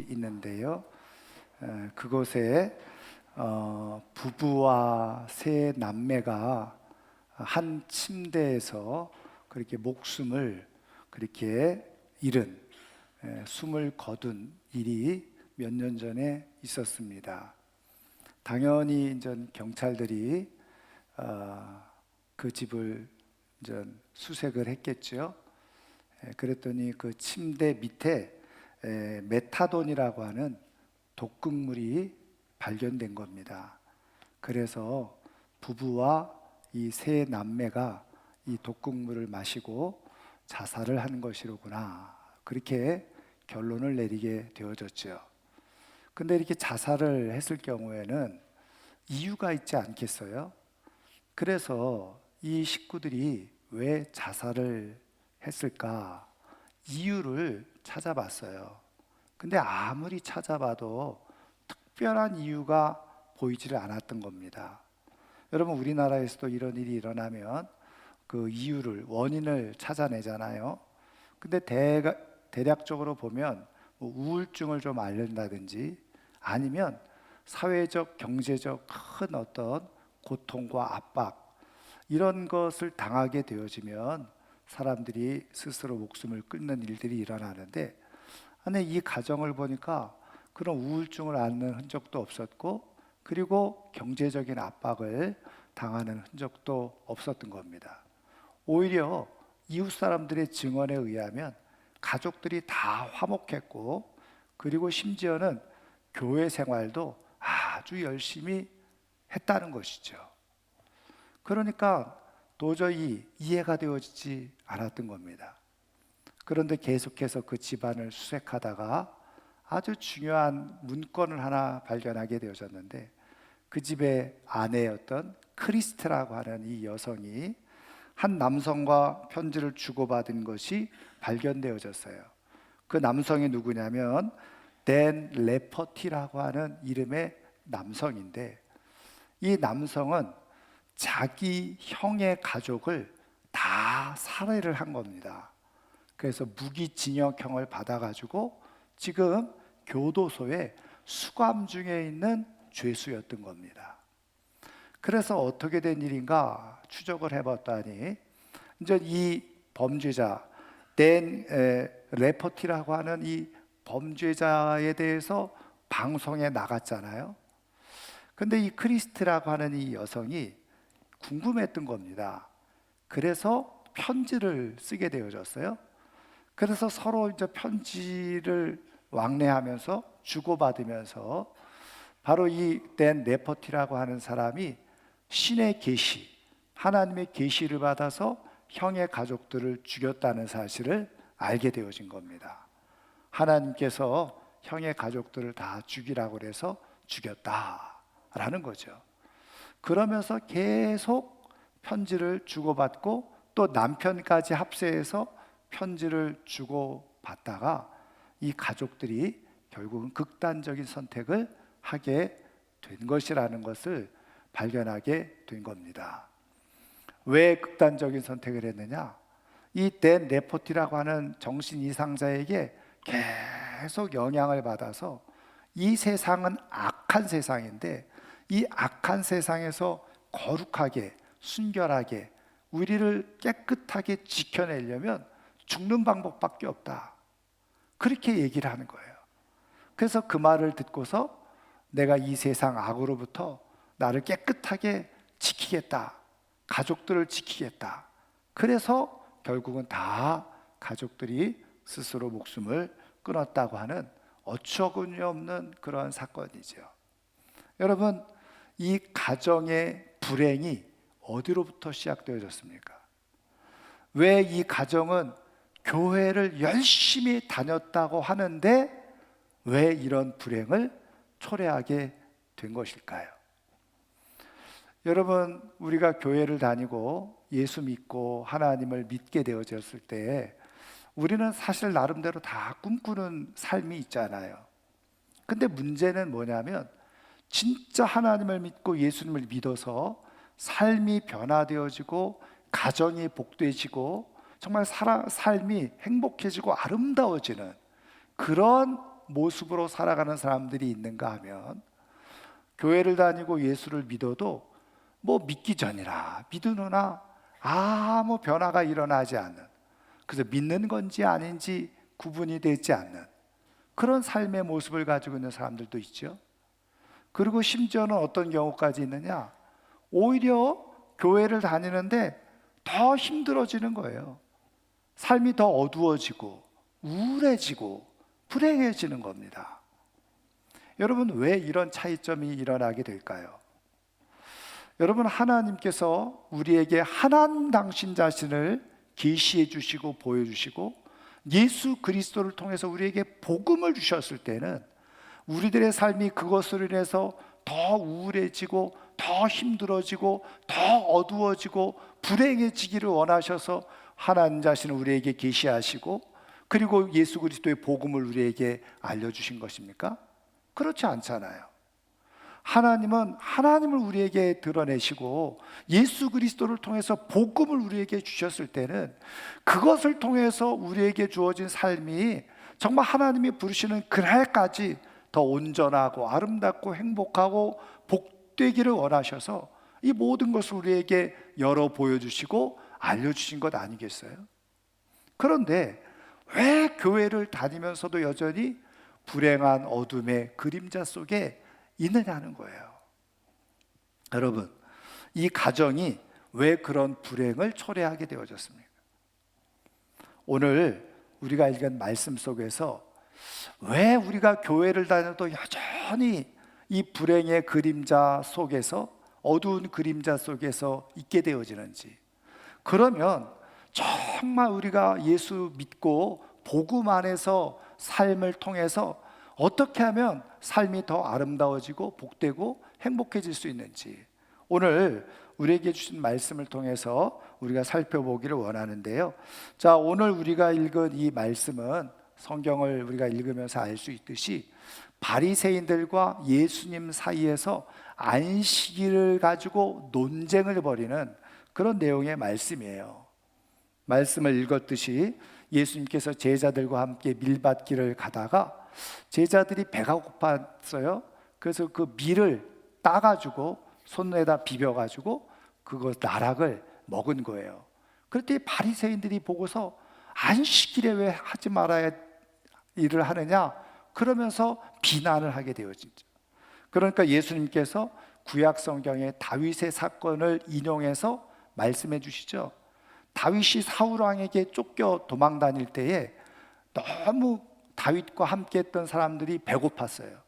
있는데요. 그곳에 부부와 세 남매가 한 침대에서 그렇게 목숨을 그렇게 잃은, 숨을 거둔 일이 몇 년 전에 있었습니다. 당연히 이제 경찰들이 그 집을 이제 수색을 했겠죠. 그랬더니 그 침대 밑에 메타돈이라고 하는 독극물이 발견된 겁니다. 그래서 부부와 이 세 남매가 이 독극물을 마시고 자살을 한 것이로구나, 그렇게 결론을 내리게 되어졌죠. 근데 이렇게 자살을 했을 경우에는 이유가 있지 않겠어요? 그래서 이 식구들이 왜 자살을 했을까? 이유를 찾아봤어요. 근데 아무리 찾아봐도 특별한 이유가 보이지를 않았던 겁니다. 여러분, 우리나라에서도 이런 일이 일어나면 그 이유를, 원인을 찾아내잖아요. 근데 대략적으로 보면 뭐 우울증을 좀 앓는다든지, 아니면 사회적, 경제적 큰 어떤 고통과 압박, 이런 것을 당하게 되어지면 사람들이 스스로 목숨을 끊는 일들이 일어나는데, 아니, 이 가정을 보니까 그런 우울증을 앓는 흔적도 없었고, 그리고 경제적인 압박을 당하는 흔적도 없었던 겁니다. 오히려 이웃 사람들의 증언에 의하면 가족들이 다 화목했고, 그리고 심지어는 교회 생활도 아주 열심히 했다는 것이죠. 그러니까 도저히 이해가 되어지지 않았던 겁니다. 그런데 계속해서 그 집안을 수색하다가 아주 중요한 문건을 하나 발견하게 되어졌는데, 그 집의 아내였던 크리스트라고 하는 이 여성이 한 남성과 편지를 주고받은 것이 발견되어졌어요. 그 남성이 누구냐면 댄 레퍼티라고 하는 이름의 남성인데, 이 남성은 자기 형의 가족을 다 살해를 한 겁니다. 그래서 무기징역형을 받아가지고 지금 교도소에 수감 중에 있는 죄수였던 겁니다. 그래서 어떻게 된 일인가 추적을 해봤더니, 이제 이 범죄자 댄 레퍼티라고 하는 이 범죄자에 대해서 방송에 나갔잖아요. 근데 이 크리스트라고 하는 이 여성이 궁금했던 겁니다. 그래서 편지를 쓰게 되어졌어요. 그래서 서로 이제 편지를 왕래하면서 주고받으면서, 바로 이 댄 레퍼티라고 하는 사람이 신의 계시, 하나님의 계시를 받아서 형의 가족들을 죽였다는 사실을 알게 되어진 겁니다. 하나님께서 형의 가족들을 다 죽이라고 해서 죽였다라는 거죠. 그러면서 계속 편지를 주고받고, 또 남편까지 합세해서 편지를 주고받다가 이 가족들이 결국은 극단적인 선택을 하게 된 것이라는 것을 발견하게 된 겁니다. 왜 극단적인 선택을 했느냐? 이 댄 레포티라고 하는 정신 이상자에게 계속 영향을 받아서, 이 세상은 악한 세상인데 이 악한 세상에서 거룩하게, 순결하게, 우리를 깨끗하게 지켜내려면 죽는 방법밖에 없다, 그렇게 얘기를 하는 거예요. 그래서 그 말을 듣고서 내가 이 세상 악으로부터 나를 깨끗하게 지키겠다, 가족들을 지키겠다. 그래서 결국은 다 가족들이 스스로 목숨을 끊었다고 하는 어처구니 없는 그런 사건이죠. 여러분, 이 가정의 불행이 어디로부터 시작되어졌습니까? 왜 이 가정은 교회를 열심히 다녔다고 하는데 왜 이런 불행을 초래하게 된 것일까요? 여러분, 우리가 교회를 다니고 예수 믿고 하나님을 믿게 되어졌을 때 우리는 사실 나름대로 다 꿈꾸는 삶이 있잖아요. 근데 문제는 뭐냐면, 진짜 하나님을 믿고 예수님을 믿어서 삶이 변화되어지고 가정이 복되어지고 정말 삶이 행복해지고 아름다워지는 그런 모습으로 살아가는 사람들이 있는가 하면, 교회를 다니고 예수를 믿어도 뭐 믿기 전이라 믿으나 아무 변화가 일어나지 않는, 그래서 믿는 건지 아닌지 구분이 되지 않는 그런 삶의 모습을 가지고 있는 사람들도 있죠. 그리고 심지어는 어떤 경우까지 있느냐, 오히려 교회를 다니는데 더 힘들어지는 거예요. 삶이 더 어두워지고 우울해지고 불행해지는 겁니다. 여러분, 왜 이런 차이점이 일어나게 될까요? 여러분, 하나님께서 우리에게 하나님 당신 자신을 계시해 주시고 보여주시고 예수 그리스도를 통해서 우리에게 복음을 주셨을 때는 우리들의 삶이 그것으로 인해서 더 우울해지고 더 힘들어지고 더 어두워지고 불행해지기를 원하셔서 하나님 자신을 우리에게 계시하시고 그리고 예수 그리스도의 복음을 우리에게 알려주신 것입니까? 그렇지 않잖아요. 하나님은 하나님을 우리에게 드러내시고 예수 그리스도를 통해서 복음을 우리에게 주셨을 때는 그것을 통해서 우리에게 주어진 삶이 정말 하나님이 부르시는 그날까지 더 온전하고 아름답고 행복하고 복되기를 원하셔서 이 모든 것을 우리에게 열어 보여주시고 알려주신 것 아니겠어요? 그런데 왜 교회를 다니면서도 여전히 불행한 어둠의 그림자 속에 있느냐는 거예요. 여러분, 이 가정이 왜 그런 불행을 초래하게 되어졌습니까? 오늘 우리가 읽은 말씀 속에서 왜 우리가 교회를 다녀도 여전히 이 불행의 그림자 속에서, 어두운 그림자 속에서 있게 되어지는지, 그러면 정말 우리가 예수 믿고 복음 안에서 삶을 통해서 어떻게 하면 삶이 더 아름다워지고 복되고 행복해질 수 있는지, 오늘 우리에게 주신 말씀을 통해서 우리가 살펴보기를 원하는데요. 자, 오늘 우리가 읽은 이 말씀은 성경을 우리가 읽으면서 알 수 있듯이 바리새인들과 예수님 사이에서 안식일을 가지고 논쟁을 벌이는 그런 내용의 말씀이에요. 말씀을 읽었듯이 예수님께서 제자들과 함께 밀밭길을 가다가 제자들이 배가 고팠어요. 그래서 그 밀을 따가지고 손에다 비벼가지고 그거 나락을 먹은 거예요. 그랬더니 바리새인들이 보고서 안식일에 왜 하지 말아야 일을 하느냐 그러면서 비난을 하게 되어지죠. 그러니까 예수님께서 구약 성경의 다윗의 사건을 인용해서 말씀해 주시죠. 다윗이 사울 왕에게 쫓겨 도망 다닐 때에 너무 다윗과 함께 했던 사람들이 배고팠어요.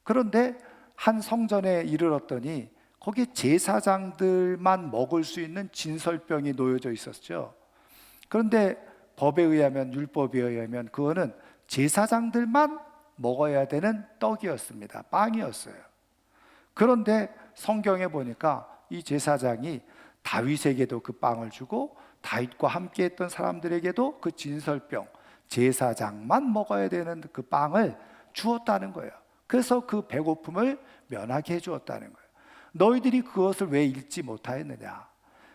그런데 한 성전에 이르렀더니 거기에 제사장들만 먹을 수 있는 진설병이 놓여져 있었죠. 그런데 법에 의하면, 율법에 의하면 그거는 제사장들만 먹어야 되는 떡이었습니다. 빵이었어요. 그런데 성경에 보니까 이 제사장이 다윗에게도 그 빵을 주고 다윗과 함께 했던 사람들에게도 그 진설병, 제사장만 먹어야 되는 그 빵을 주었다는 거예요. 그래서 그 배고픔을 면하게 해주었다는 거예요. 너희들이 그것을 왜 읽지 못하였느냐.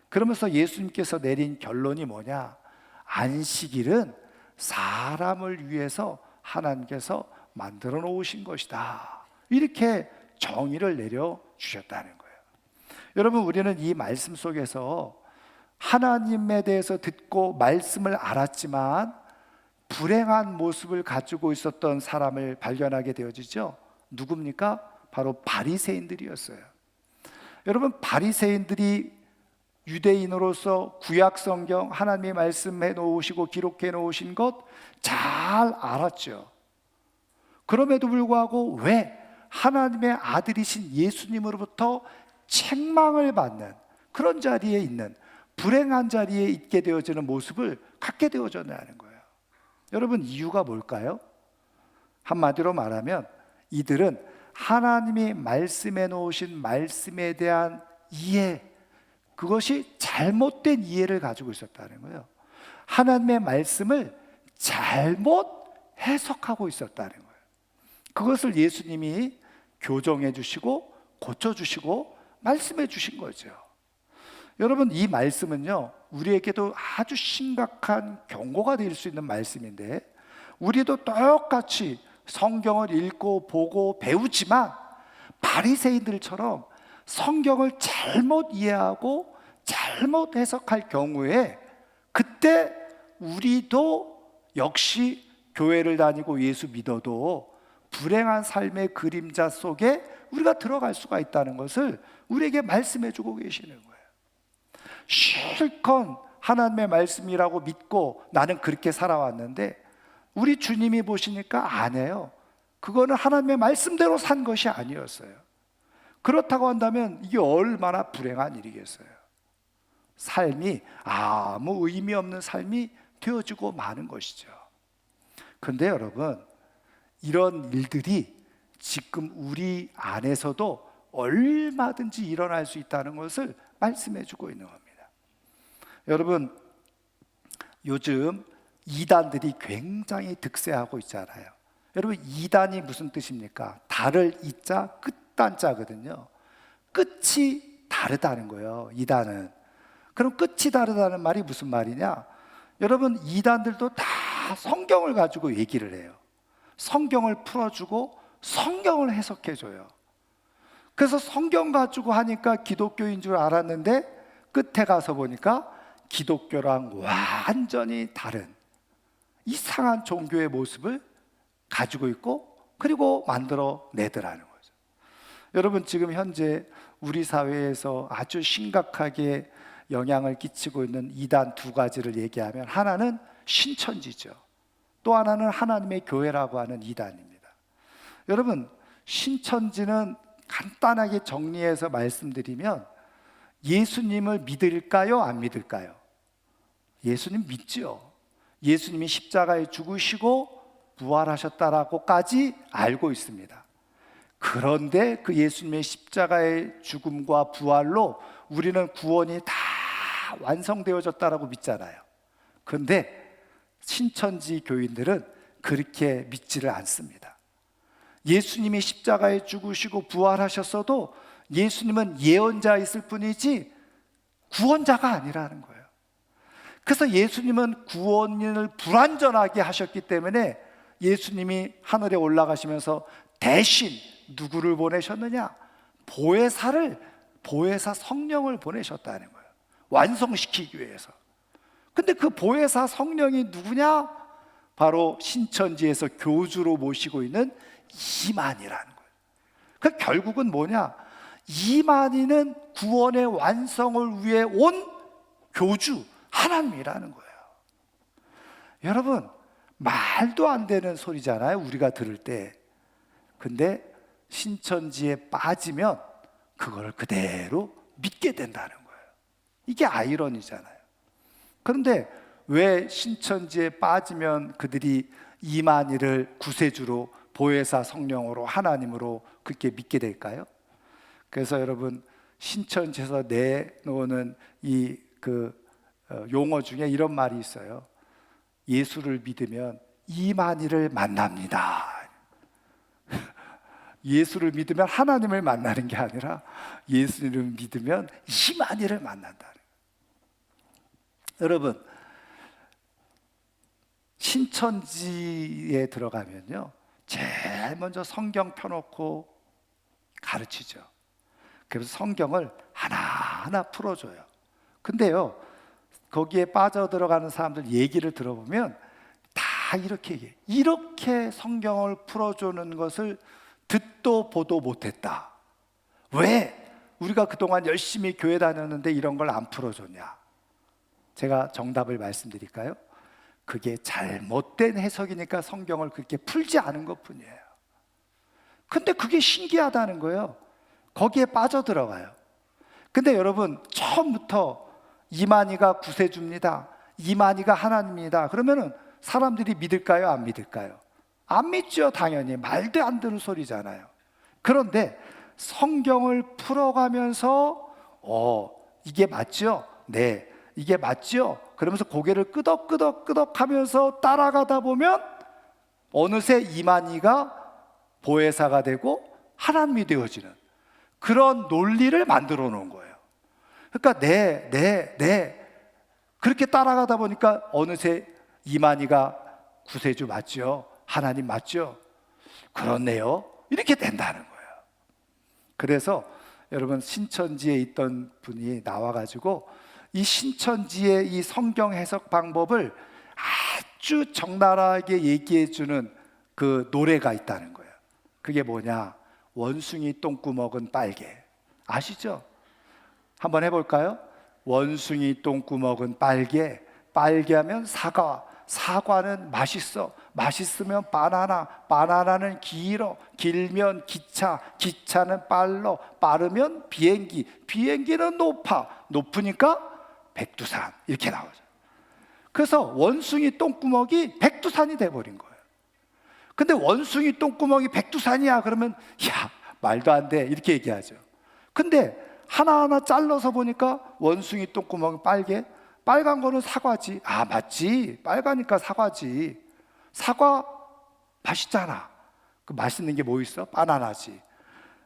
그러면서 예수님께서 내린 결론이 뭐냐, 안식일은 사람을 위해서 하나님께서 만들어 놓으신 것이다, 이렇게 정의를 내려주셨다는 거예요. 여러분, 우리는 이 말씀 속에서 하나님에 대해서 듣고 말씀을 알았지만 불행한 모습을 가지고 있었던 사람을 발견하게 되어지죠. 누굽니까? 바로 바리새인들이었어요. 여러분, 바리새인들이 유대인으로서 구약 성경 하나님이 말씀해 놓으시고 기록해 놓으신 것 잘 알았죠. 그럼에도 불구하고 왜 하나님의 아들이신 예수님으로부터 책망을 받는 그런 자리에 있는, 불행한 자리에 있게 되어지는 모습을 갖게 되어졌냐는 거예요. 여러분, 이유가 뭘까요? 한마디로 말하면 이들은 하나님이 말씀해 놓으신 말씀에 대한 이해, 그것이 잘못된 이해를 가지고 있었다는 거예요. 하나님의 말씀을 잘못 해석하고 있었다는 거예요. 그것을 예수님이 교정해 주시고 고쳐 주시고 말씀해 주신 거죠. 여러분, 이 말씀은요, 우리에게도 아주 심각한 경고가 될 수 있는 말씀인데, 우리도 똑같이 성경을 읽고 보고 배우지만 바리새인들처럼 성경을 잘못 이해하고 잘못 해석할 경우에 그때 우리도 역시 교회를 다니고 예수 믿어도 불행한 삶의 그림자 속에 우리가 들어갈 수가 있다는 것을 우리에게 말씀해 주고 계시는 거예요. 실컷 하나님의 말씀이라고 믿고 나는 그렇게 살아왔는데 우리 주님이 보시니까 아니에요. 그거는 하나님의 말씀대로 산 것이 아니었어요. 그렇다고 한다면 이게 얼마나 불행한 일이겠어요. 삶이 아무 의미 없는 삶이 되어지고 마는 것이죠. 그런데 여러분, 이런 일들이 지금 우리 안에서도 얼마든지 일어날 수 있다는 것을 말씀해 주고 있는 겁니다. 여러분, 요즘 이단들이 굉장히 득세하고 있잖아요. 여러분, 이단이 무슨 뜻입니까? 달을 이자 끝단자거든요. 끝이 다르다는 거예요, 이단은. 그럼 끝이 다르다는 말이 무슨 말이냐? 여러분, 이단들도 다 성경을 가지고 얘기를 해요. 성경을 풀어주고 성경을 해석해줘요. 그래서 성경 가지고 하니까 기독교인 줄 알았는데 끝에 가서 보니까 기독교랑 완전히 다른 이상한 종교의 모습을 가지고 있고 그리고 만들어 내더라는 거죠. 여러분, 지금 현재 우리 사회에서 아주 심각하게 영향을 끼치고 있는 이단 두 가지를 얘기하면 하나는 신천지죠. 또 하나는 하나님의 교회라고 하는 이단입니다. 여러분, 신천지는 간단하게 정리해서 말씀드리면 예수님을 믿을까요? 안 믿을까요? 예수님 믿죠. 예수님이 십자가에 죽으시고 부활하셨다라고까지 알고 있습니다. 그런데 그 예수님의 십자가의 죽음과 부활로 우리는 구원이 다 완성되어졌다라고 믿잖아요. 그런데 신천지 교인들은 그렇게 믿지를 않습니다. 예수님이 십자가에 죽으시고 부활하셨어도 예수님은 예언자였을 뿐이지 구원자가 아니라는 거예요. 그래서 예수님은 구원을 불완전하게 하셨기 때문에 예수님이 하늘에 올라가시면서 대신 누구를 보내셨느냐? 보혜사 성령을 보내셨다는 거예요. 완성시키기 위해서. 근데 그 보혜사 성령이 누구냐? 바로 신천지에서 교주로 모시고 있는 이만희라는 거예요. 그 결국은 뭐냐? 이만희는 구원의 완성을 위해 온 교주 하나님이라는 거예요. 여러분, 말도 안 되는 소리잖아요, 우리가 들을 때. 근데 신천지에 빠지면 그걸 그대로 믿게 된다는 거예요. 이게 아이러니잖아요. 그런데 왜 신천지에 빠지면 그들이 이만희를 구세주로 보혜사 성령으로 하나님으로 그렇게 믿게 될까요? 그래서 여러분, 신천지에서 내놓는 이 용어 중에 이런 말이 있어요. 예수를 믿으면 이만희를 만납니다. 예수를 믿으면 하나님을 만나는 게 아니라 예수를 믿으면 이만희를 만난다. 여러분, 신천지에 들어가면요, 제일 먼저 성경 펴놓고 가르치죠. 그래서 성경을 하나하나 풀어줘요. 근데요, 거기에 빠져들어가는 사람들 얘기를 들어보면 다 이렇게 얘기해요. 이렇게 성경을 풀어주는 것을 듣도 보도 못했다. 왜? 우리가 그동안 열심히 교회 다녔는데 이런 걸 안 풀어줬냐? 제가 정답을 말씀드릴까요? 그게 잘못된 해석이니까 성경을 그렇게 풀지 않은 것뿐이에요. 근데 그게 신기하다는 거예요. 거기에 빠져들어가요. 근데 여러분, 처음부터 이만희가 구세주입니다, 이만희가 하나님입니다, 그러면은 사람들이 믿을까요? 안 믿을까요? 안 믿죠. 당연히 말도 안 되는 소리잖아요. 그런데 성경을 풀어가면서 이게 맞죠? 네, 이게 맞죠? 그러면서 고개를 끄덕끄덕 하면서 따라가다 보면 어느새 이만희가 보혜사가 되고 하나님이 되어지는 그런 논리를 만들어 놓은 거예요. 그러니까 네 그렇게 따라가다 보니까 어느새 이만희가 구세주 맞죠? 하나님 맞죠? 그렇네요. 이렇게 된다는 거예요. 그래서 여러분, 신천지에 있던 분이 나와가지고 이 신천지의 이 성경 해석 방법을 아주 적나라하게 얘기해주는 그 노래가 있다는 거예요. 그게 뭐냐? 원숭이 똥구멍은 빨개. 아시죠? 한번 해볼까요? 원숭이 똥구멍은 빨개. 빨개하면 사과. 사과는 맛있어. 맛있으면 바나나. 바나나는 길어. 길면 기차. 기차는 빨러. 빠르면 비행기. 비행기는 높아. 높으니까 백두산. 이렇게 나오죠. 그래서 원숭이 똥구멍이 백두산이 돼버린 거예요. 근데 원숭이 똥구멍이 백두산이야 그러면 야, 말도 안 돼 이렇게 얘기하죠. 근데 하나하나 잘라서 보니까 원숭이 똥구멍이 빨개. 빨간 거는 사과지. 아, 맞지. 빨가니까 사과지. 사과 맛있잖아. 그 맛있는 게 뭐 있어? 바나나지.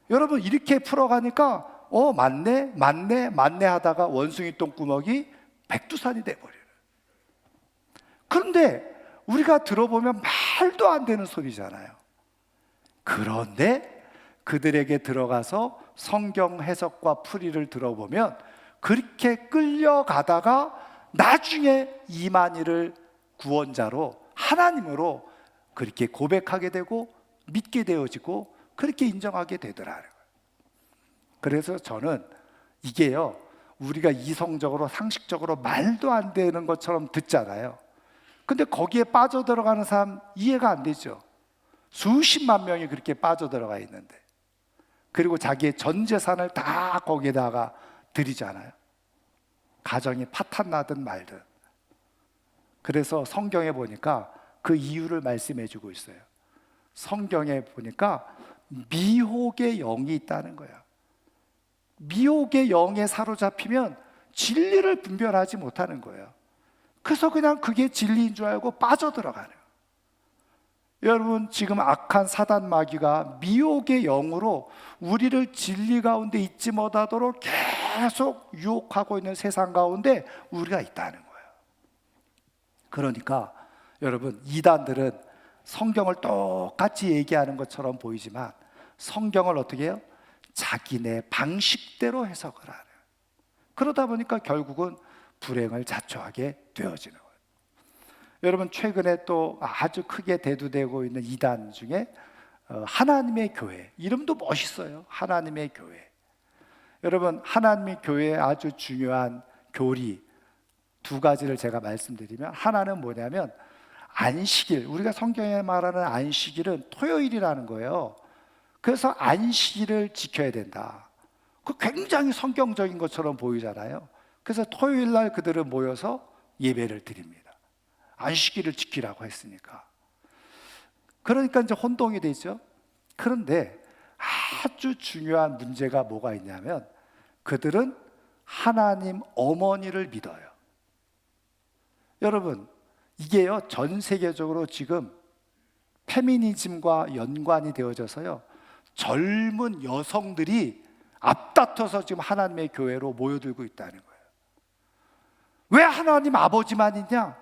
여러분, 이렇게 풀어가니까 맞네 맞네 맞네 하다가 원숭이 똥구멍이 백두산이 돼버려요. 그런데 우리가 들어보면 말도 안 되는 소리잖아요. 그런데 그들에게 들어가서 성경 해석과 풀이를 들어보면 그렇게 끌려가다가 나중에 이만희를 구원자로 하나님으로 그렇게 고백하게 되고 믿게 되어지고 그렇게 인정하게 되더라고요. 그래서 저는 이게요, 우리가 이성적으로 상식적으로 말도 안 되는 것처럼 듣잖아요. 근데 거기에 빠져들어가는 사람 이해가 안 되죠. 수십만 명이 그렇게 빠져들어가 있는데, 그리고 자기의 전 재산을 다 거기에다가 들이잖아요. 가정이 파탄나든 말든. 그래서 성경에 보니까 그 이유를 말씀해 주고 있어요. 성경에 보니까 미혹의 영이 있다는 거야. 미혹의 영에 사로잡히면 진리를 분별하지 못하는 거예요. 그래서 그냥 그게 진리인 줄 알고 빠져들어가는 거예요. 여러분, 지금 악한 사단 마귀가 미혹의 영으로 우리를 진리 가운데 있지 못하도록 계속 유혹하고 있는 세상 가운데 우리가 있다는 거예요. 그러니까 여러분, 이단들은 성경을 똑같이 얘기하는 것처럼 보이지만 성경을 어떻게 해요? 자기네 방식대로 해석을 하는. 그러다 보니까 결국은 불행을 자초하게 되어지는 거예요. 여러분, 최근에 또 아주 크게 대두되고 있는 이단 중에 하나님의 교회, 이름도 멋있어요. 하나님의 교회. 여러분, 하나님의 교회의 아주 중요한 교리 두 가지를 제가 말씀드리면, 하나는 뭐냐면 안식일, 우리가 성경에 말하는 안식일은 토요일이라는 거예요. 그래서 안식일을 지켜야 된다. 그 굉장히 성경적인 것처럼 보이잖아요. 그래서 토요일 날 그들은 모여서 예배를 드립니다. 안식일을 지키라고 했으니까. 그러니까 이제 혼동이 되죠. 그런데 아주 중요한 문제가 뭐가 있냐면 그들은 하나님 어머니를 믿어요. 여러분, 이게요, 전 세계적으로 지금 페미니즘과 연관이 되어져서요, 젊은 여성들이 앞다퉈서 지금 하나님의 교회로 모여들고 있다는 거예요. 왜 하나님 아버지만 있냐?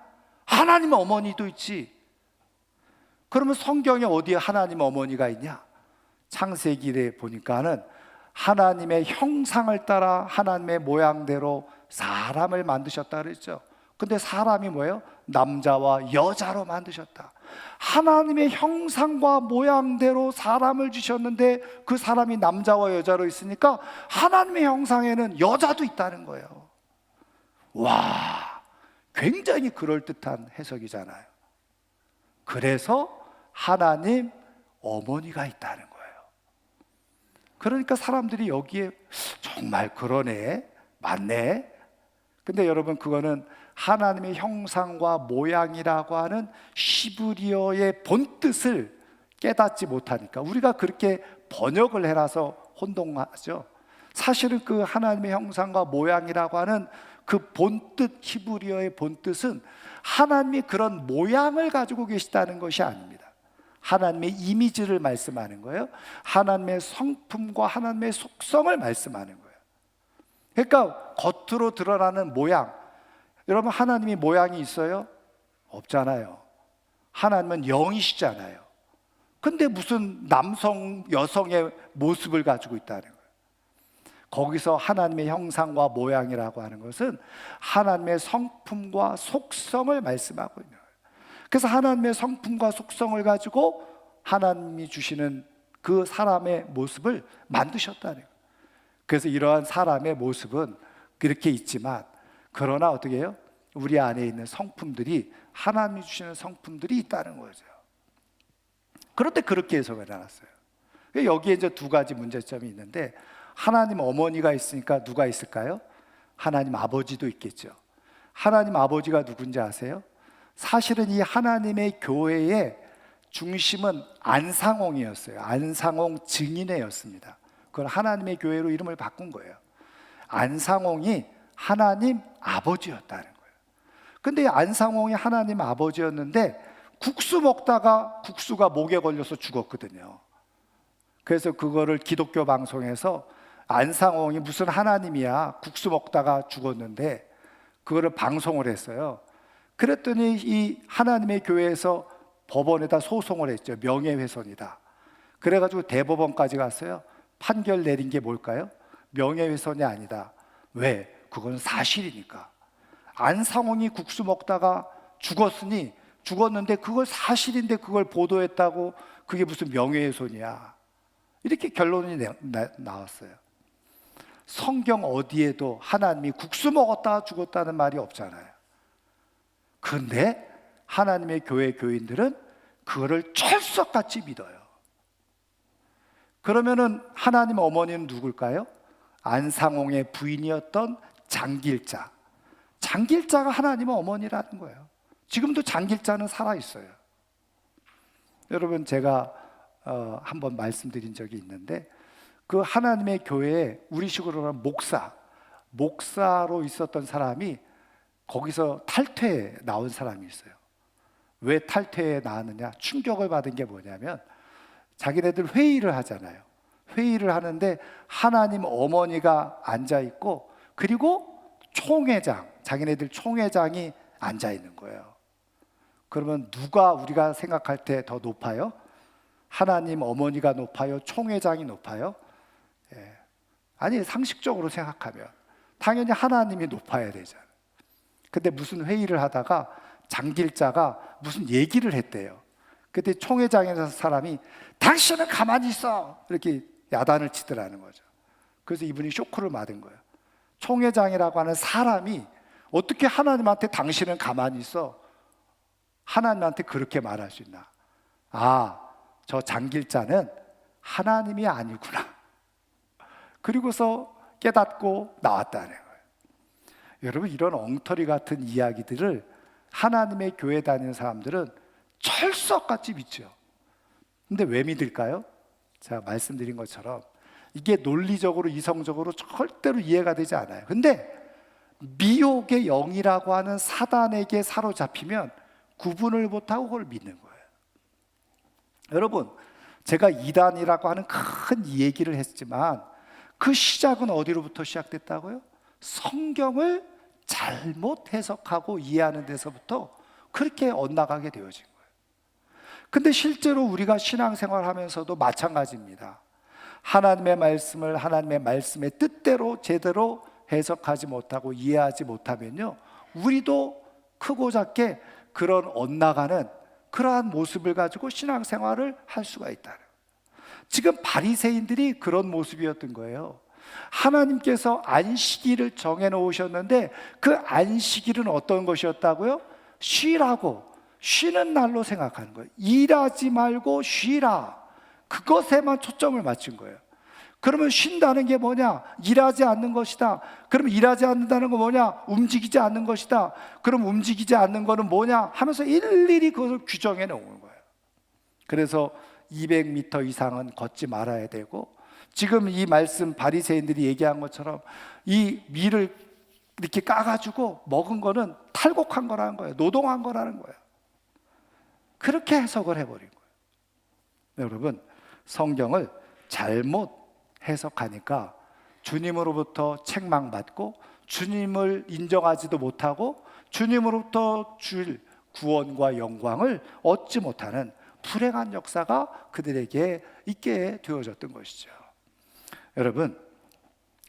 하나님 어머니도 있지. 그러면 성경에 어디에 하나님 어머니가 있냐? 창세기에 보니까는 하나님의 형상을 따라 하나님의 모양대로 사람을 만드셨다 그랬죠. 근데 사람이 뭐예요? 남자와 여자로 만드셨다. 하나님의 형상과 모양대로 사람을 주셨는데 그 사람이 남자와 여자로 있으니까 하나님의 형상에는 여자도 있다는 거예요. 와, 굉장히 그럴듯한 해석이잖아요. 그래서 하나님 어머니가 있다는 거예요. 그러니까 사람들이 여기에 정말 그러네, 맞네. 근데 여러분, 그거는 하나님의 형상과 모양이라고 하는 시브리어의 본뜻을 깨닫지 못하니까 우리가 그렇게 번역을 해놔서 혼동하죠. 사실은 그 하나님의 형상과 모양이라고 하는 그 본뜻, 히브리어의 본뜻은 하나님이 그런 모양을 가지고 계시다는 것이 아닙니다. 하나님의 이미지를 말씀하는 거예요. 하나님의 성품과 하나님의 속성을 말씀하는 거예요. 그러니까 겉으로 드러나는 모양, 여러분, 하나님이 모양이 있어요? 없잖아요. 하나님은 영이시잖아요. 근데 무슨 남성, 여성의 모습을 가지고 있다는 거예요. 거기서 하나님의 형상과 모양이라고 하는 것은 하나님의 성품과 속성을 말씀하고 있는 거예요. 그래서 하나님의 성품과 속성을 가지고 하나님이 주시는 그 사람의 모습을 만드셨다는 거예요. 그래서 이러한 사람의 모습은 그렇게 있지만, 그러나 어떻게 해요? 우리 안에 있는 성품들이, 하나님이 주시는 성품들이 있다는 거죠. 그런데 그렇게 해석을 해놨어요. 여기에 이제 두 가지 문제점이 있는데, 하나님 어머니가 있으니까 누가 있을까요? 하나님 아버지도 있겠죠. 하나님 아버지가 누군지 아세요? 사실은 이 하나님의 교회의 중심은 안상홍이었어요. 안상홍 증인회였습니다. 그걸 하나님의 교회로 이름을 바꾼 거예요. 안상홍이 하나님 아버지였다는 거예요. 근데 안상홍이 하나님 아버지였는데 국수 먹다가 국수가 목에 걸려서 죽었거든요. 그래서 그거를 기독교 방송에서 안상홍이 무슨 하나님이야, 국수 먹다가 죽었는데, 그거를 방송을 했어요. 그랬더니 이 하나님의 교회에서 법원에다 소송을 했죠. 명예훼손이다. 그래가지고 대법원까지 갔어요. 판결 내린 게 뭘까요? 명예훼손이 아니다. 왜? 그건 사실이니까. 안상홍이 국수 먹다가 죽었는데 그걸 사실인데 그걸 보도했다고 그게 무슨 명예훼손이야. 이렇게 결론이 나왔어요. 성경 어디에도 하나님이 국수 먹었다가 죽었다는 말이 없잖아요. 그런데 하나님의 교회 교인들은 그거를 철석같이 믿어요. 그러면은 하나님 어머니는 누굴까요? 안상홍의 부인이었던 장길자. 장길자가 하나님 어머니라는 거예요. 지금도 장길자는 살아있어요. 여러분, 제가 한번 말씀드린 적이 있는데, 그 하나님의 교회에 우리식으로는 목사로 있었던 사람이 거기서 탈퇴에 나온 사람이 있어요. 왜 탈퇴에 나왔느냐? 충격을 받은 게 뭐냐면, 자기네들 회의를 하잖아요. 회의를 하는데 하나님 어머니가 앉아있고, 그리고 총회장, 자기네들 총회장이 앉아있는 거예요. 그러면 누가 우리가 생각할 때 더 높아요? 하나님 어머니가 높아요? 총회장이 높아요? 아니, 상식적으로 생각하면 당연히 하나님이 높아야 되잖아요. 근데 무슨 회의를 하다가 장길자가 무슨 얘기를 했대요. 그때 총회장에서 사람이 당신은 가만히 있어! 이렇게 야단을 치더라는 거죠. 그래서 이분이 쇼크를 맞은 거예요. 총회장이라고 하는 사람이 어떻게 하나님한테 당신은 가만히 있어? 하나님한테 그렇게 말할 수 있나? 아, 저 장길자는 하나님이 아니구나. 그리고서 깨닫고 나왔다는 거예요. 여러분, 이런 엉터리 같은 이야기들을 하나님의 교회 다니는 사람들은 철석같이 믿죠. 근데 왜 믿을까요? 제가 말씀드린 것처럼 이게 논리적으로, 이성적으로 절대로 이해가 되지 않아요. 근데 미혹의 영이라고 하는 사단에게 사로잡히면 구분을 못하고 그걸 믿는 거예요. 여러분, 제가 이단이라고 하는 큰 얘기를 했지만 그 시작은 어디로부터 시작됐다고요? 성경을 잘못 해석하고 이해하는 데서부터 그렇게 엇나가게 되어진 거예요. 근데 실제로 우리가 신앙생활 하면서도 마찬가지입니다. 하나님의 말씀을 하나님의 말씀의 뜻대로 제대로 해석하지 못하고 이해하지 못하면요, 우리도 크고 작게 그런 엇나가는 그러한 모습을 가지고 신앙생활을 할 수가 있다. 지금 바리새인들이 그런 모습이었던 거예요. 하나님께서 안식일을 정해놓으셨는데 그 안식일은 어떤 것이었다고요? 쉬라고, 쉬는 날로 생각하는 거예요. 일하지 말고 쉬라, 그것에만 초점을 맞춘 거예요. 그러면 쉰다는 게 뭐냐? 일하지 않는 것이다. 그럼 일하지 않는다는 건 뭐냐? 움직이지 않는 것이다. 그럼 움직이지 않는 거는 뭐냐? 하면서 일일이 그것을 규정해 놓은 거예요. 그래서 200m 이상은 걷지 말아야 되고, 지금 이 말씀 바리새인들이 얘기한 것처럼 이 밀을 이렇게 까가지고 먹은 거는 탈곡한 거라는 거예요. 노동한 거라는 거예요. 그렇게 해석을 해버린 거예요. 여러분, 성경을 잘못 해석하니까 주님으로부터 책망받고 주님을 인정하지도 못하고 주님으로부터 줄 구원과 영광을 얻지 못하는 불행한 역사가 그들에게 있게 되어졌던 것이죠. 여러분,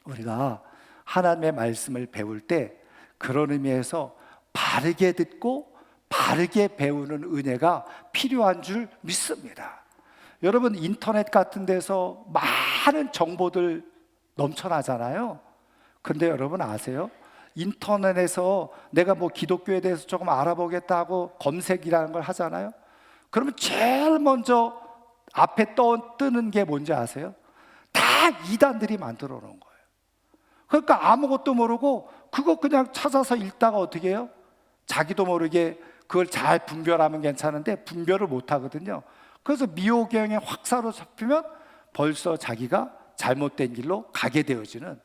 우리가 하나님의 말씀을 배울 때 그런 의미에서 바르게 듣고 바르게 배우는 은혜가 필요한 줄 믿습니다. 여러분, 인터넷 같은 데서 많은 정보들 넘쳐나잖아요. 근데 여러분 아세요? 인터넷에서 내가 뭐 기독교에 대해서 조금 알아보겠다고 검색이라는 걸 하잖아요. 그러면 제일 먼저 앞에 뜨는 게 뭔지 아세요? 다 이단들이 만들어 놓은 거예요. 그러니까 아무것도 모르고 그거 그냥 찾아서 읽다가 어떻게 해요? 자기도 모르게 그걸 잘 분별하면 괜찮은데 분별을 못 하거든요. 그래서 미호경에 확 사로잡히면 벌써 자기가 잘못된 길로 가게 되어지는,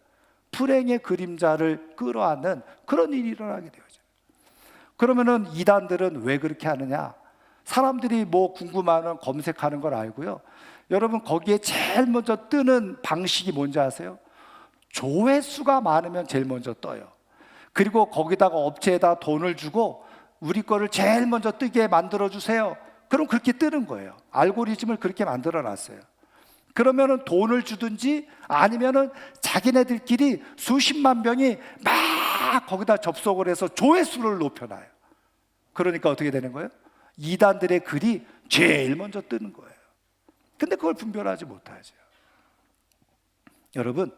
불행의 그림자를 끌어안는 그런 일이 일어나게 되어져요. 그러면은 이단들은 왜 그렇게 하느냐? 사람들이 뭐 궁금하면 검색하는 걸 알고요. 여러분, 거기에 제일 먼저 뜨는 방식이 뭔지 아세요? 조회수가 많으면 제일 먼저 떠요. 그리고 거기다가 업체에다 돈을 주고 우리 거를 제일 먼저 뜨게 만들어 주세요. 그럼 그렇게 뜨는 거예요. 알고리즘을 그렇게 만들어 놨어요. 그러면은 돈을 주든지 아니면은 자기네들끼리 수십만 명이 막 거기다 접속을 해서 조회수를 높여놔요. 그러니까 어떻게 되는 거예요? 이단들의 글이 제일 먼저 뜨는 거예요. 근데 그걸 분별하지 못하죠. 여러분,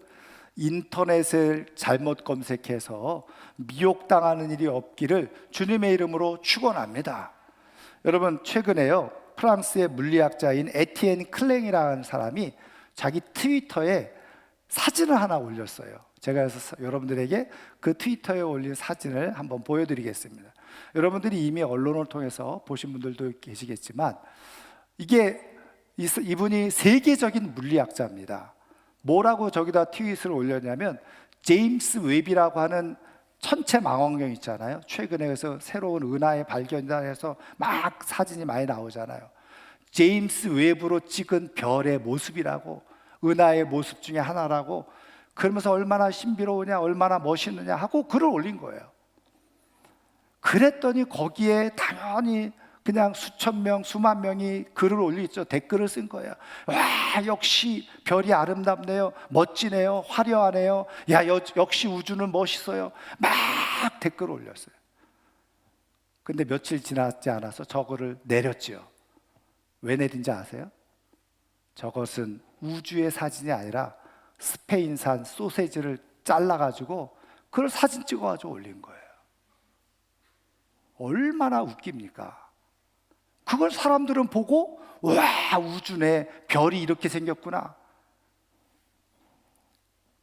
인터넷을 잘못 검색해서 미혹당하는 일이 없기를 주님의 이름으로 축원합니다. 여러분, 최근에요, 프랑스의 물리학자인 에티엔 클랭이라는 사람이 자기 트위터에 사진을 하나 올렸어요. 제가 그래서 여러분들에게 그 트위터에 올린 사진을 한번 보여드리겠습니다. 여러분들이 이미 언론을 통해서 보신 분들도 계시겠지만, 이분이 세계적인 물리학자입니다. 뭐라고 저기다 트윗을 올렸냐면, 제임스 웹이라고 하는 천체 망원경 있잖아요. 최근에 그래서 새로운 은하의 발견해서 막 사진이 많이 나오잖아요. 제임스 웹으로 찍은 별의 모습이라고, 은하의 모습 중에 하나라고, 그러면서 얼마나 신비로우냐, 얼마나 멋있느냐 하고 글을 올린 거예요. 그랬더니 거기에 당연히 그냥 수천 명, 수만 명이 글을 올리죠. 댓글을 쓴 거예요. 와, 역시 별이 아름답네요. 멋지네요. 화려하네요. 야, 역시 우주는 멋있어요. 막 댓글을 올렸어요. 근데 며칠 지나지 않아서 저거를 내렸죠. 왜 내린지 아세요? 저것은 우주의 사진이 아니라 스페인산 소세지를 잘라가지고 그걸 사진 찍어가지고 올린 거예요. 얼마나 웃깁니까? 그걸 사람들은 보고, 와, 우주네, 별이 이렇게 생겼구나.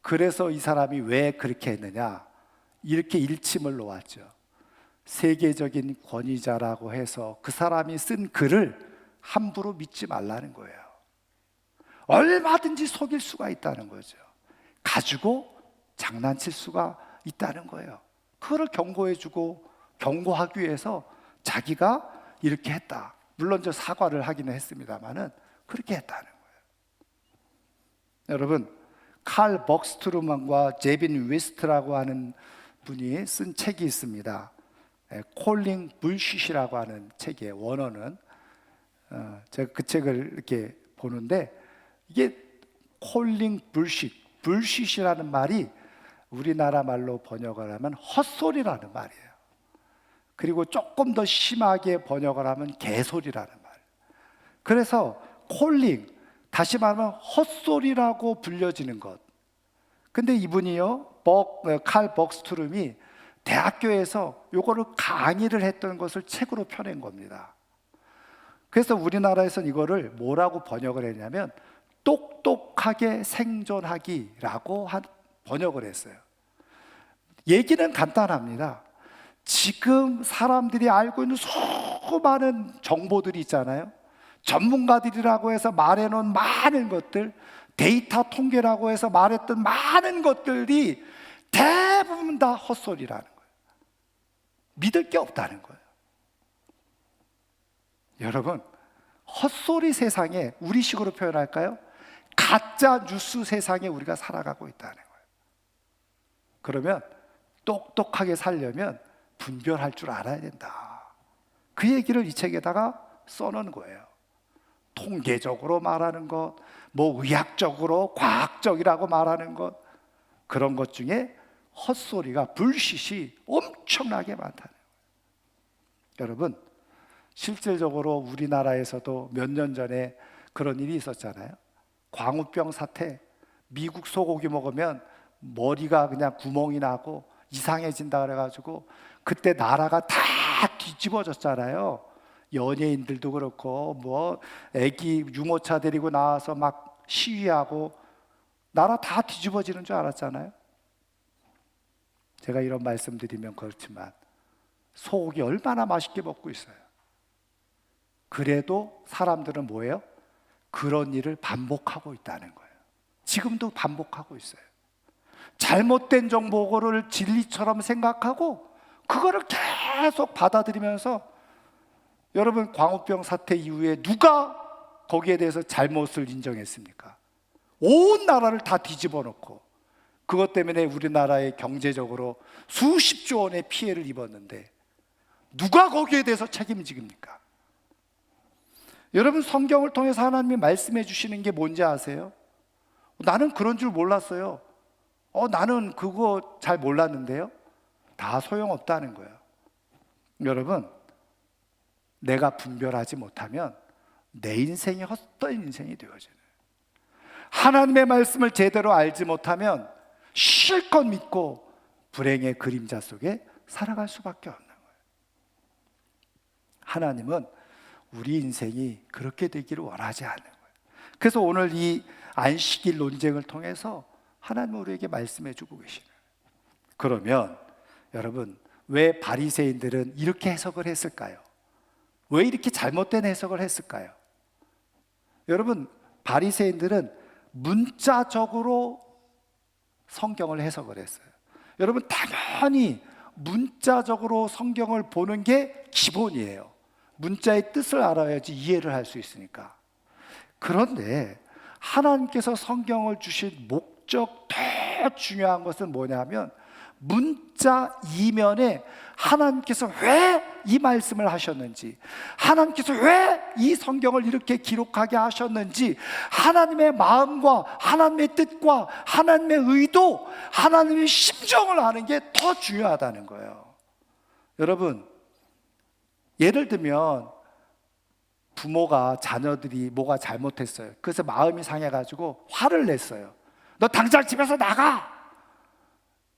그래서 이 사람이 왜 그렇게 했느냐, 이렇게 일침을 놓았죠. 세계적인 권위자라고 해서 그 사람이 쓴 글을 함부로 믿지 말라는 거예요. 얼마든지 속일 수가 있다는 거죠. 가지고 장난칠 수가 있다는 거예요. 그거를 경고해주고 경고하기 위해서 자기가 이렇게 했다. 물론 저 사과를 하기는 했습니다만은 그렇게 했다는 거예요. 여러분, 칼 벅스트루먼과 제빈 웨스트라고 하는 분이 쓴 책이 있습니다. 콜링 불쉿이라고 하는 책이에요. 원어는 제가 그 책을 이렇게 보는데, 이게 콜링 불쉿이라는 말이 우리나라 말로 번역을 하면 헛소리라는 말이에요. 그리고 조금 더 심하게 번역을 하면 개소리라는 말. 그래서 콜링, 다시 말하면 헛소리라고 불려지는 것. 근데 이분이요, 칼 벅스트룸이 대학교에서 요거를 강의를 했던 것을 책으로 펴낸 겁니다. 그래서 우리나라에서는 이거를 뭐라고 번역을 했냐면 똑똑하게 생존하기라고 번역을 했어요. 얘기는 간단합니다. 지금 사람들이 알고 있는 수많은 정보들이 있잖아요. 전문가들이라고 해서 말해놓은 많은 것들, 데이터 통계라고 해서 말했던 많은 것들이 대부분 다 헛소리라는 거예요. 믿을 게 없다는 거예요. 여러분, 헛소리 세상에, 우리식으로 표현할까요? 가짜 뉴스 세상에 우리가 살아가고 있다는 거예요. 그러면 똑똑하게 살려면 분별할 줄 알아야 된다. 그 얘기를 이 책에다가 써놓은 거예요. 통계적으로 말하는 것, 뭐 의학적으로 과학적이라고 말하는 것, 그런 것 중에 헛소리가 불시시 엄청나게 많다는 거예요. 여러분, 실질적으로 우리나라에서도 몇 년 전에 그런 일이 있었잖아요. 광우병 사태, 미국 소고기 먹으면 머리가 그냥 구멍이 나고 이상해진다 그래가지고 그때 나라가 다 뒤집어졌잖아요. 연예인들도 그렇고 뭐 애기 유모차 데리고 나와서 막 시위하고 나라 다 뒤집어지는 줄 알았잖아요. 제가 이런 말씀 드리면 그렇지만 소고기 얼마나 맛있게 먹고 있어요. 그래도 사람들은 뭐예요? 그런 일을 반복하고 있다는 거예요. 지금도 반복하고 있어요. 잘못된 정보를 진리처럼 생각하고 그거를 계속 받아들이면서, 여러분, 광우병 사태 이후에 누가 거기에 대해서 잘못을 인정했습니까? 온 나라를 다 뒤집어 놓고 그것 때문에 우리나라의 경제적으로 수십조 원의 피해를 입었는데 누가 거기에 대해서 책임집니까? 여러분, 성경을 통해서 하나님이 말씀해 주시는 게 뭔지 아세요? 나는 그런 줄 몰랐어요. 나는 그거 잘 몰랐는데요. 다 소용없다는 거예요. 여러분, 내가 분별하지 못하면 내 인생이 헛된 인생이 되어져요. 하나님의 말씀을 제대로 알지 못하면 실컷 믿고 불행의 그림자 속에 살아갈 수밖에 없는 거예요. 하나님은 우리 인생이 그렇게 되기를 원하지 않는 거예요. 그래서 오늘 이 안식일 논쟁을 통해서 하나님은 우리에게 말씀해 주고 계시는 거예요. 그러면 여러분, 왜 바리새인들은 이렇게 해석을 했을까요? 왜 이렇게 잘못된 해석을 했을까요? 여러분, 바리새인들은 문자적으로 성경을 해석을 했어요. 여러분, 당연히 문자적으로 성경을 보는 게 기본이에요. 문자의 뜻을 알아야지 이해를 할 수 있으니까. 그런데 하나님께서 성경을 주신 목적, 더 중요한 것은 뭐냐면 문자 이면에 하나님께서 왜 이 말씀을 하셨는지, 하나님께서 왜 이 성경을 이렇게 기록하게 하셨는지, 하나님의 마음과 하나님의 뜻과 하나님의 의도, 하나님의 심정을 아는 게 더 중요하다는 거예요. 여러분, 예를 들면 부모가 자녀들이 뭐가 잘못했어요. 그래서 마음이 상해가지고 화를 냈어요. 너 당장 집에서 나가!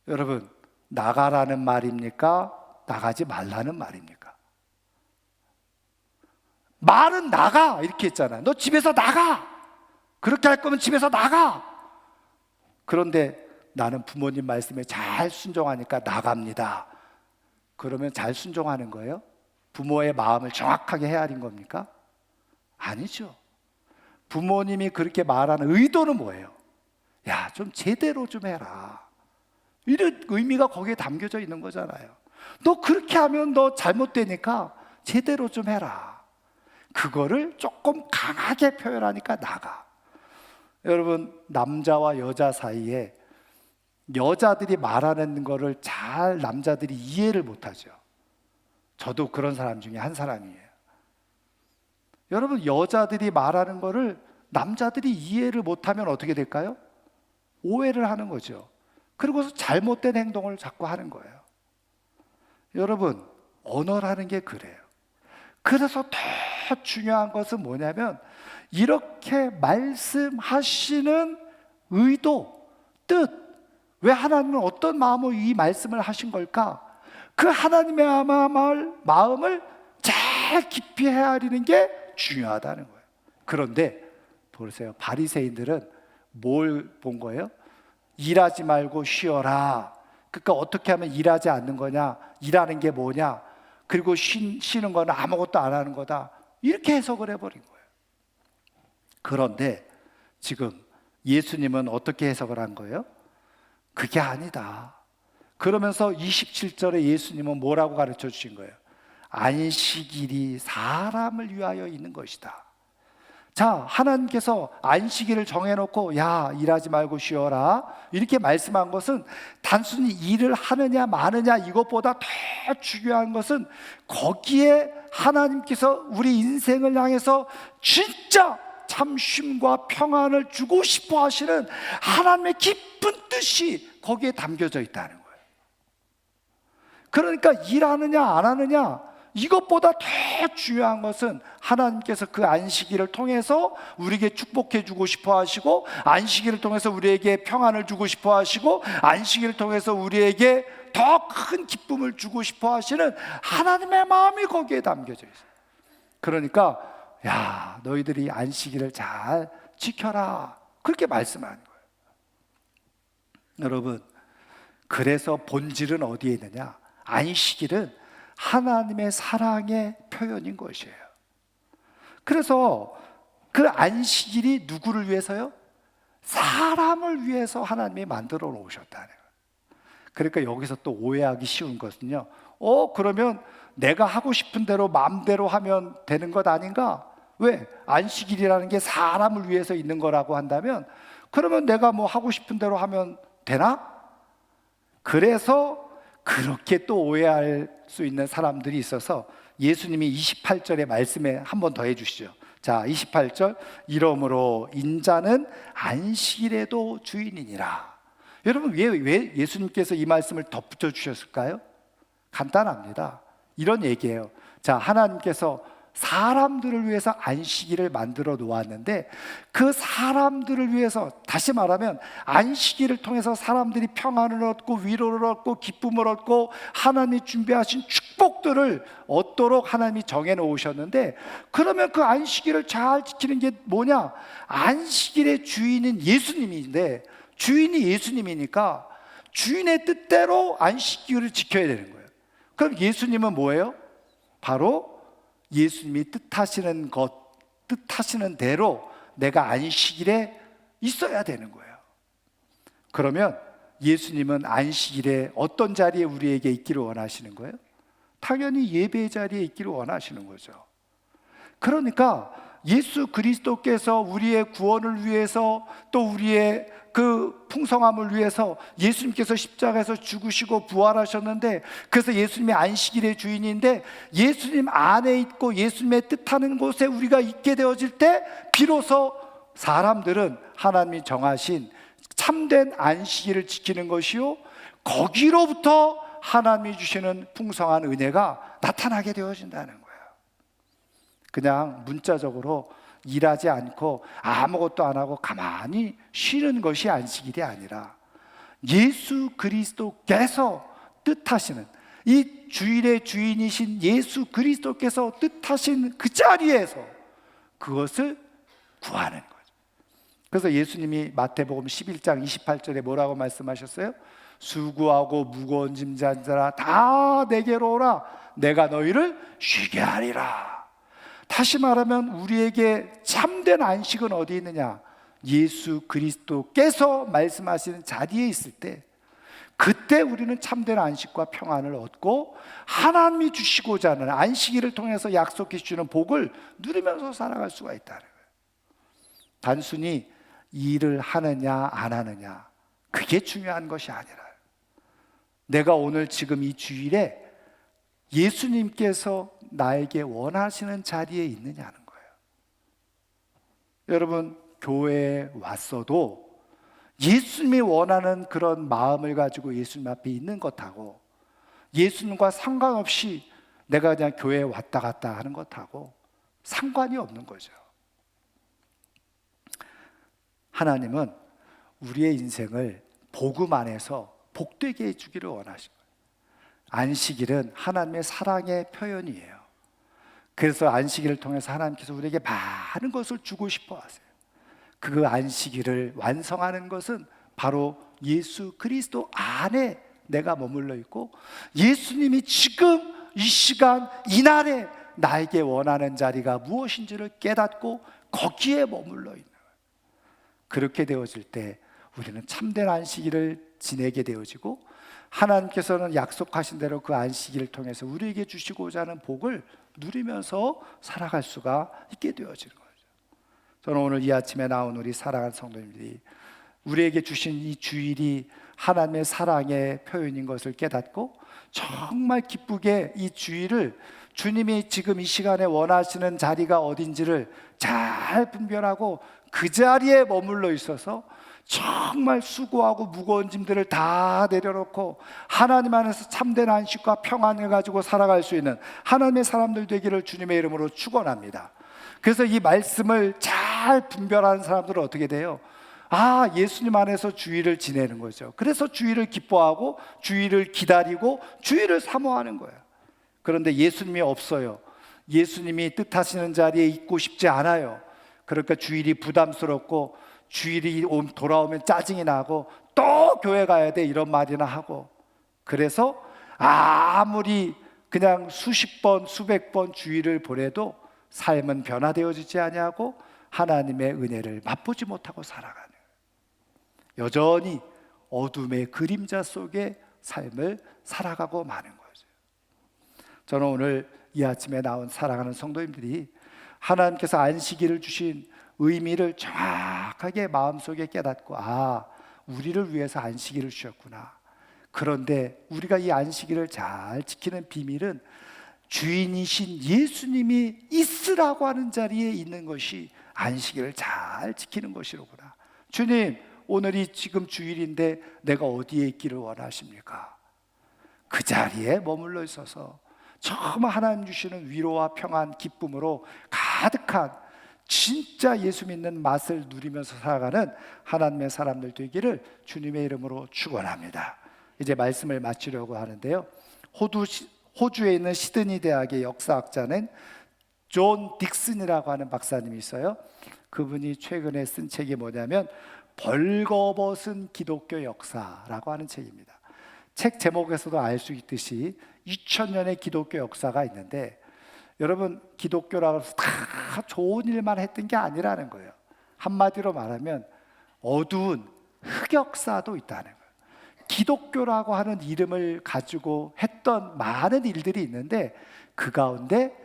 여러분, 나가라는 말입니까? 나가지 말라는 말입니까? 말은 나가! 이렇게 했잖아요. 너 집에서 나가! 그렇게 할 거면 집에서 나가! 그런데 나는 부모님 말씀에 잘 순종하니까 나갑니다. 그러면 잘 순종하는 거예요? 부모의 마음을 정확하게 헤아린 겁니까? 아니죠. 부모님이 그렇게 말하는 의도는 뭐예요? 야, 좀 제대로 좀 해라. 이런 의미가 거기에 담겨져 있는 거잖아요. 너 그렇게 하면 너 잘못되니까 제대로 좀 해라. 그거를 조금 강하게 표현하니까 나가. 여러분, 남자와 여자 사이에 여자들이 말하는 거를 잘 남자들이 이해를 못하죠. 저도 그런 사람 중에 한 사람이에요. 여러분, 여자들이 말하는 거를 남자들이 이해를 못하면 어떻게 될까요? 오해를 하는 거죠. 그리고서 잘못된 행동을 자꾸 하는 거예요. 여러분, 언어라는 게 그래요. 그래서 더 중요한 것은 뭐냐면 이렇게 말씀하시는 의도, 뜻, 왜 하나님은 어떤 마음으로 이 말씀을 하신 걸까? 그 하나님의 마음을 잘 깊이 헤아리는 게 중요하다는 거예요. 그런데 보세요, 바리새인들은 뭘 본 거예요? 일하지 말고 쉬어라. 그러니까 어떻게 하면 일하지 않는 거냐? 일하는 게 뭐냐? 그리고 쉬는 거는 아무것도 안 하는 거다. 이렇게 해석을 해버린 거예요. 그런데 지금 예수님은 어떻게 해석을 한 거예요? 그게 아니다. 그러면서 27절에 예수님은 뭐라고 가르쳐 주신 거예요? 안식일이 사람을 위하여 있는 것이다. 자, 하나님께서 안식일을 정해놓고 야, 일하지 말고 쉬어라 이렇게 말씀한 것은 단순히 일을 하느냐 마느냐 이것보다 더 중요한 것은 거기에 하나님께서 우리 인생을 향해서 진짜 참 쉼과 평안을 주고 싶어 하시는 하나님의 깊은 뜻이 거기에 담겨져 있다는 거예요. 그러니까 일하느냐 안 하느냐 이것보다 더 중요한 것은 하나님께서 그 안식일을 통해서 우리에게 축복해 주고 싶어 하시고, 안식일을 통해서 우리에게 평안을 주고 싶어 하시고, 안식일을 통해서 우리에게 더 큰 기쁨을 주고 싶어 하시는 하나님의 마음이 거기에 담겨져 있어요. 그러니까 야, 너희들이 안식일을 잘 지켜라 그렇게 말씀하는 거예요. 여러분, 그래서 본질은 어디에 있느냐? 안식일은 하나님의 사랑의 표현인 것이에요. 그래서 그 안식일이 누구를 위해서요? 사람을 위해서 하나님이 만들어 놓으셨다는 거예요. 그러니까 여기서 또 오해하기 쉬운 것은요, 그러면 내가 하고 싶은 대로 마음대로 하면 되는 것 아닌가? 왜? 안식일이라는 게 사람을 위해서 있는 거라고 한다면 그러면 내가 뭐 하고 싶은 대로 하면 되나? 그래서 그렇게 또 오해할 수 있는 사람들이 있어서 예수님이 28절의 말씀에 한 번 더 해주시죠. 자, 28절, 이러므로 인자는 안식일에도 주인이니라. 여러분, 왜 예수님께서 이 말씀을 덧붙여 주셨을까요? 간단합니다. 이런 얘기예요. 자, 하나님께서 사람들을 위해서 안식일을 만들어 놓았는데 그 사람들을 위해서, 다시 말하면 안식일을 통해서 사람들이 평안을 얻고 위로를 얻고 기쁨을 얻고 하나님이 준비하신 축복들을 얻도록 하나님이 정해 놓으셨는데, 그러면 그 안식일을 잘 지키는 게 뭐냐? 안식일의 주인은 예수님인데, 주인이 예수님이니까 주인의 뜻대로 안식일을 지켜야 되는 거예요. 그럼 예수님은 뭐예요? 바로 예수님이 뜻하시는 것, 뜻하시는 대로 내가 안식일에 있어야 되는 거예요. 그러면 예수님은 안식일에 어떤 자리에 우리에게 있기를 원하시는 거예요? 당연히 예배의 자리에 있기를 원하시는 거죠. 그러니까 예수 그리스도께서 우리의 구원을 위해서, 또 우리의 그 풍성함을 위해서 예수님께서 십자가에서 죽으시고 부활하셨는데, 그래서 예수님이 안식일의 주인인데 예수님 안에 있고 예수님의 뜻하는 곳에 우리가 있게 되어질 때 비로소 사람들은 하나님이 정하신 참된 안식일을 지키는 것이요, 거기로부터 하나님이 주시는 풍성한 은혜가 나타나게 되어진다는 거예요. 그냥 문자적으로 일하지 않고 아무것도 안 하고 가만히 쉬는 것이 안식일이 아니라 예수 그리스도께서 뜻하시는, 이 주일의 주인이신 예수 그리스도께서 뜻하신 그 자리에서 그것을 구하는 거죠. 그래서 예수님이 마태복음 11장 28절에 뭐라고 말씀하셨어요? 수고하고 무거운 짐 진 자라 다 내게로 오라, 내가 너희를 쉬게 하리라. 다시 말하면 우리에게 참된 안식은 어디 있느냐? 예수 그리스도께서 말씀하시는 자리에 있을 때, 그때 우리는 참된 안식과 평안을 얻고 하나님이 주시고자 하는 안식일을 통해서 약속해 주시는 복을 누리면서 살아갈 수가 있다는 거예요. 단순히 일을 하느냐 안 하느냐 그게 중요한 것이 아니라, 내가 오늘 지금 이 주일에 예수님께서 나에게 원하시는 자리에 있느냐는 거예요. 여러분, 교회에 왔어도 예수님이 원하는 그런 마음을 가지고 예수님 앞에 있는 것하고, 예수님과 상관없이 내가 그냥 교회에 왔다 갔다 하는 것하고 상관이 없는 거죠. 하나님은 우리의 인생을 복음 안에서 복되게 해주기를 원하십니다. 안식일은 하나님의 사랑의 표현이에요. 그래서 안식일을 통해서 하나님께서 우리에게 많은 것을 주고 싶어 하세요. 그 안식일을 완성하는 것은 바로 예수 그리스도 안에 내가 머물러 있고, 예수님이 지금 이 시간 이날에 나에게 원하는 자리가 무엇인지를 깨닫고 거기에 머물러 있는 거예요. 그렇게 되어질 때 우리는 참된 안식일을 지내게 되어지고, 하나님께서는 약속하신 대로 그 안식일을 통해서 우리에게 주시고자 하는 복을 누리면서 살아갈 수가 있게 되어지는 거죠. 저는 오늘 이 아침에 나온 우리 사랑하는 성도님들이 우리에게 주신 이 주일이 하나님의 사랑의 표현인 것을 깨닫고 정말 기쁘게 이 주일을 주님이 지금 이 시간에 원하시는 자리가 어딘지를 잘 분별하고 그 자리에 머물러 있어서 정말 수고하고 무거운 짐들을 다 내려놓고 하나님 안에서 참된 안식과 평안을 가지고 살아갈 수 있는 하나님의 사람들 되기를 주님의 이름으로 축원합니다. 그래서 이 말씀을 잘 분별하는 사람들은 어떻게 돼요? 아, 예수님 안에서 주일을 지내는 거죠. 그래서 주일을 기뻐하고 주일을 기다리고 주일을 사모하는 거예요. 그런데 예수님이 없어요. 예수님이 뜻하시는 자리에 있고 싶지 않아요. 그러니까 주일이 부담스럽고 주일이 돌아오면 짜증이 나고 또 교회 가야 돼 이런 말이나 하고, 그래서 아무리 그냥 수십 번 수백 번 주일을 보내도 삶은 변화되어지지 아니하고 하나님의 은혜를 맛보지 못하고 살아가는, 여전히 어둠의 그림자 속에 삶을 살아가고 마는 거죠. 저는 오늘 이 아침에 나온 사랑하는 성도님들이 하나님께서 안식일을 주신 의미를 정확하게 마음속에 깨닫고, 아, 우리를 위해서 안식일을 주셨구나. 그런데 우리가 이 안식일을 잘 지키는 비밀은 주인이신 예수님이 있으라고 하는 자리에 있는 것이 안식일을 잘 지키는 것이로구나. 주님, 오늘이 지금 주일인데 내가 어디에 있기를 원하십니까? 그 자리에 머물러 있어서 정말 하나님 주시는 위로와 평안, 기쁨으로 가득한 진짜 예수 믿는 맛을 누리면서 살아가는 하나님의 사람들 되기를 주님의 이름으로 축원합니다. 이제 말씀을 마치려고 하는데요, 호주에 있는 시드니 대학의 역사학자는 존 딕슨이라고 하는 박사님이 있어요. 그분이 최근에 쓴 책이 뭐냐면 벌거벗은 기독교 역사라고 하는 책입니다. 책 제목에서도 알 수 있듯이 2000년의 기독교 역사가 있는데, 여러분, 기독교라고 해서 다 좋은 일만 했던 게 아니라는 거예요. 한마디로 말하면 어두운 흑역사도 있다는 거예요. 기독교라고 하는 이름을 가지고 했던 많은 일들이 있는데 그 가운데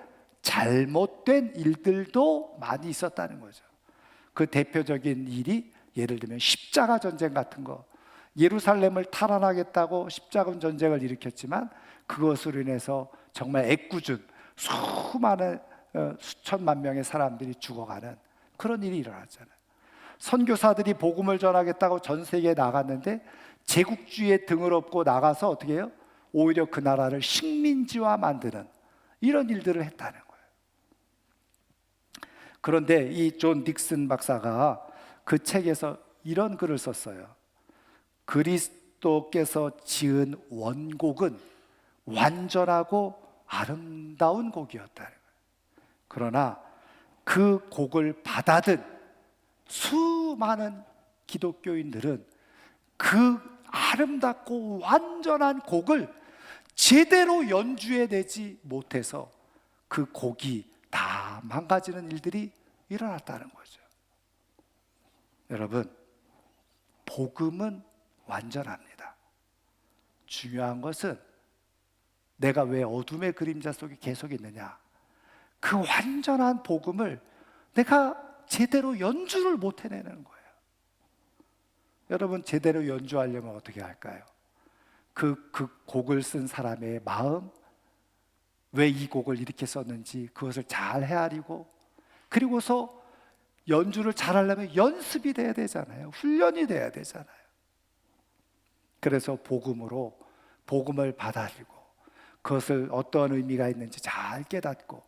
잘못된 일들도 많이 있었다는 거죠. 그 대표적인 일이 예를 들면 십자가 전쟁 같은 거, 예루살렘을 탈환하겠다고 십자가 전쟁을 일으켰지만 그것으로 인해서 정말 애꿎은 수많은 수천만 명의 사람들이 죽어가는 그런 일이 일어났잖아요. 선교사들이 복음을 전하겠다고 전 세계에 나갔는데 제국주의에 등을 업고 나가서 어떻게 해요? 오히려 그 나라를 식민지화 만드는 이런 일들을 했다는 거예요. 그런데 이 존 딕슨 박사가 그 책에서 이런 글을 썼어요. 그리스도께서 지은 원곡은 완전하고 아름다운 곡이었다는 거예요. 그러나 그 곡을 받아든 수많은 기독교인들은 그 아름답고 완전한 곡을 제대로 연주해내지 못해서 그 곡이 다 망가지는 일들이 일어났다는 거죠. 여러분, 복음은 완전합니다. 중요한 것은 내가 왜 어둠의 그림자 속에 계속 있느냐, 그 완전한 복음을 내가 제대로 연주를 못 해내는 거예요. 여러분, 제대로 연주하려면 어떻게 할까요? 그 곡을 쓴 사람의 마음, 왜 이 곡을 이렇게 썼는지 그것을 잘 헤아리고, 그리고서 연주를 잘하려면 연습이 돼야 되잖아요. 훈련이 돼야 되잖아요. 그래서 복음으로 복음을 받아들이고 그것을 어떠한 의미가 있는지 잘 깨닫고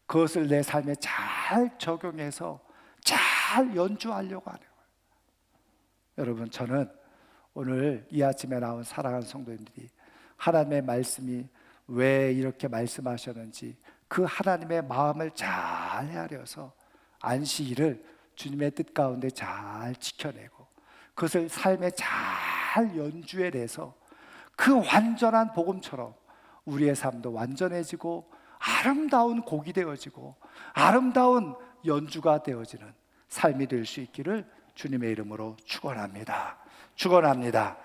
그것을 내 삶에 잘 적용해서 잘 연주하려고 하는 거예요. 여러분, 저는 오늘 이 아침에 나온 사랑하는 성도님들이 하나님의 말씀이 왜 이렇게 말씀하셨는지 그 하나님의 마음을 잘 헤아려서 안식일을 주님의 뜻 가운데 잘 지켜내고 그것을 삶에 잘 연주해내서 그 완전한 복음처럼 우리의 삶도 완전해지고 아름다운 곡이 되어지고 아름다운 연주가 되어지는 삶이 될 수 있기를 주님의 이름으로 축원합니다. 축원합니다.